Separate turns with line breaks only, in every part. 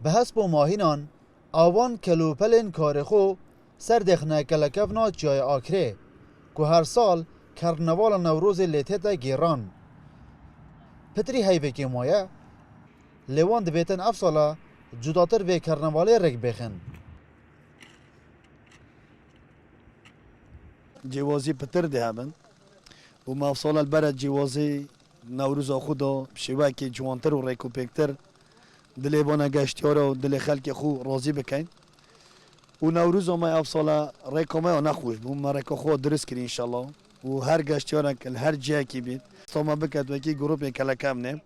به حسب ماهینان آوان کلوپلین کارخو سر دخنه کلکفنا جای آکره که هر سال کرنوال نوروز لیتیتا گیران پتری هیوه که مایه لیوان دبیتن افسالا جداتر به کرنوالی رگ بخن
جوازی پتر ده هبن و مفصول البرد جوازی نوروز خدا شوه که جوانتر و ریکو پیکتر دل بانه گشتیار و دل خلق خو راضی بکن و نوروز ما افصال ریکو ما نخوش بو ما ریکو خو درست کردی انشالله و هر گشتیار کل هر جای کی بید ما بکد و کی گروپ کلکم نه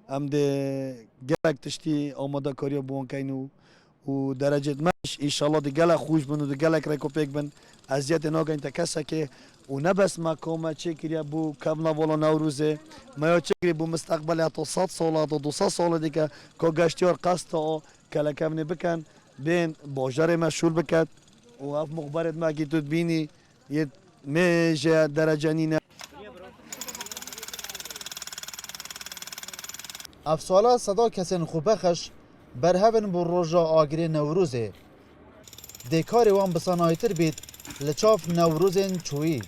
ام ده گلک تشتی آماده کاری بون کینو و درجه مش انشالله ده گلک خوش بن و ده گلک ریکو پیک بن اذیت ناگین تکسه که و نبس مکومه چکری بو کملا ولا نوروزه ما چکری بو مستقبل تا 100 سال تا 200 سال دیگه که گشتیار قصد کلکم بکن بین باجر مشغول بکد و اف مخبرت ما که تو بینی یه میجه درجه نینه
افسالا صدا کسین خوبخش برهون بر روژا آگری نوروزه دکار وان بسانایتر بید لچاف نوروزین چویی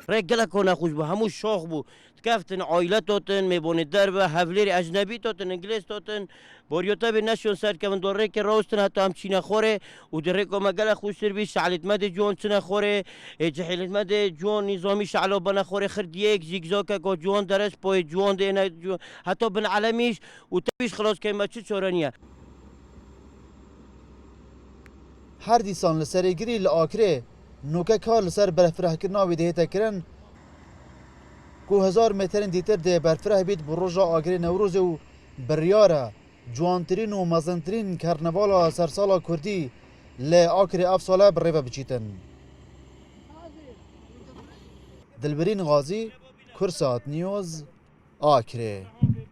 رجلا كنا خوش به همون شاخ بو کفتن عائلت تاتن میبونید در به حولیر اجنبی تاتن انگلیس تاتن باریوتا به نشون سر که من دوره که راستن حتی هم چی نخوره و دره که مگل خوش سر بی شعلت مد جون چه نخوره جحیلت مد جون نظامی شعلا بنخوره خرد یک زیگزاگ که جون درس پای جون ده جون حتی بن علمیش و تبیش خلاص که ما چه چورانیه
هر دیسان لسرگیری لآکره نوکه کار لسر برفره کرنا ویده تکرن که 1000 مترین دیتر ده برفره بید بر روژا آگری نوروز و بریاره جوانترین و مزنترین کرنوالا سرسالا کردی لآکری افساله بریبه بچیتن دلبرین غازی کرسات نیوز آکره